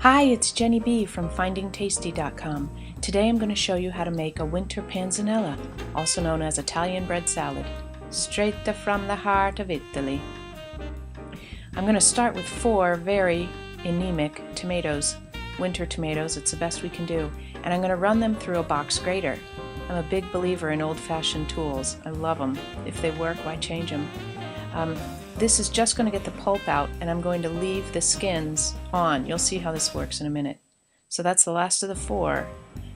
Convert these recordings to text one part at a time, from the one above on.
Hi, it's JennyB from FindingTasty.com. Today I'm going to show you how to make a winter panzanella, also known as Italian bread salad, straight from the heart of Italy. I'm going to start with 4 very anemic tomatoes, winter tomatoes. It's the best we can do, and I'm going to run them through a box grater. I'm a big believer in old-fashioned tools. I love them. If they work, why change them? This is just going to get the pulp out, and I'm going to leave the skins on. You'll see how this works in a minute. So that's the last of the 4,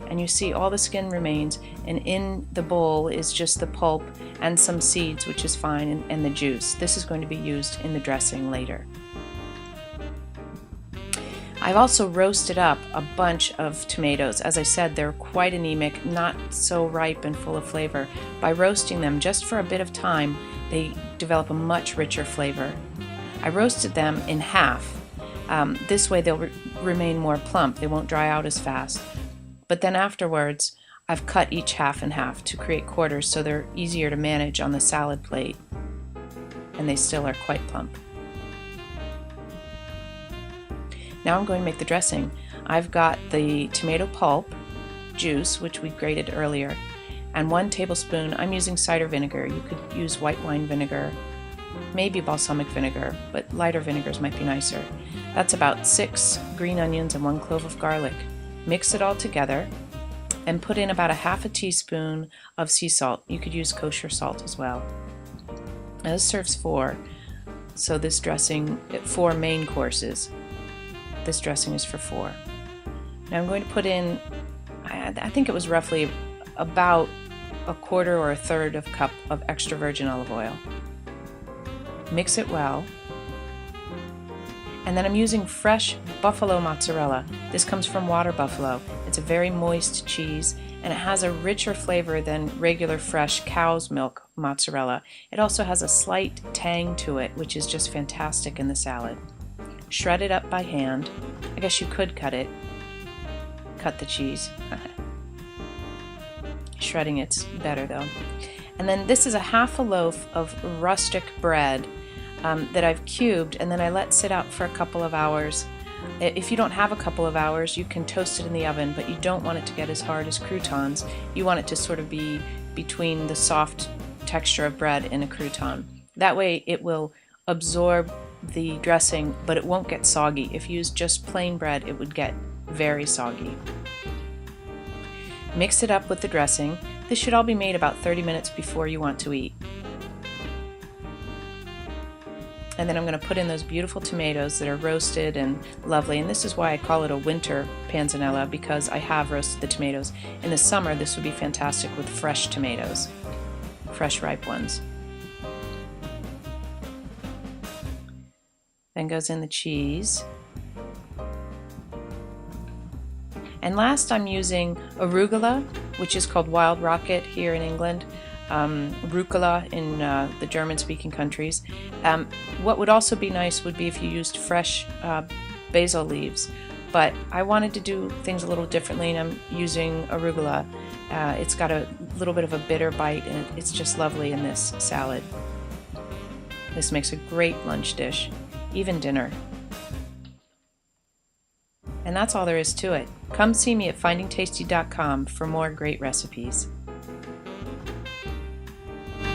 and you see all the skin remains, and in the bowl is just the pulp and some seeds, which is fine, and the juice. This is going to be used in the dressing later. I've also roasted up a bunch of tomatoes. As I said, they're quite anemic, not so ripe and full of flavor. By roasting them just for a bit of time, they develop a much richer flavor. I roasted them in half. This way they'll remain more plump. They won't dry out as fast. But then afterwards, I've cut each half in half to create quarters so they're easier to manage on the salad plate. And they still are quite plump. Now I'm going to make the dressing. I've got the tomato pulp, juice, which we grated earlier, and 1 tablespoon, I'm using cider vinegar. You could use white wine vinegar, maybe balsamic vinegar, but lighter vinegars might be nicer. That's about 6 green onions and 1 clove of garlic. Mix it all together and put in about a half a teaspoon of sea salt. You could use kosher salt as well. Now this serves 4, so this dressing, 4 main courses. This dressing is for 4. Now I'm going to put in, I think it was roughly about a quarter or a third of a cup of extra virgin olive oil. Mix it well. And then I'm using fresh buffalo mozzarella. This comes from Water Buffalo. It's a very moist cheese, and it has a richer flavor than regular fresh cow's milk mozzarella. It also has a slight tang to it, which is just fantastic in the salad. Shred it up by hand. I guess you could cut the cheese. Shredding it's better though. And then this is a half a loaf of rustic bread that I've cubed, and then I let sit out for a couple of hours. If you don't have a couple of hours, you can toast it in the oven, but you don't want it to get as hard as croutons. You want it to sort of be between the soft texture of bread and a crouton. That way it will absorb the dressing, but it won't get soggy. If you use just plain bread, it would get very soggy. Mix it up with the dressing. This should all be made about 30 minutes before you want to eat. And then I'm going to put in those beautiful tomatoes that are roasted and lovely, and this is why I call it a winter panzanella, because I have roasted the tomatoes. In the summer, this would be fantastic with fresh tomatoes, fresh ripe ones. Then goes in the cheese. And last I'm using arugula, which is called wild rocket here in England, rucola in the German-speaking countries. What would also be nice would be if you used fresh basil leaves, but I wanted to do things a little differently, and I'm using arugula. It's got a little bit of a bitter bite, and it's just lovely in this salad. This makes a great lunch dish, even dinner. And that's all there is to it. Come see me at FindingTasty.com for more great recipes.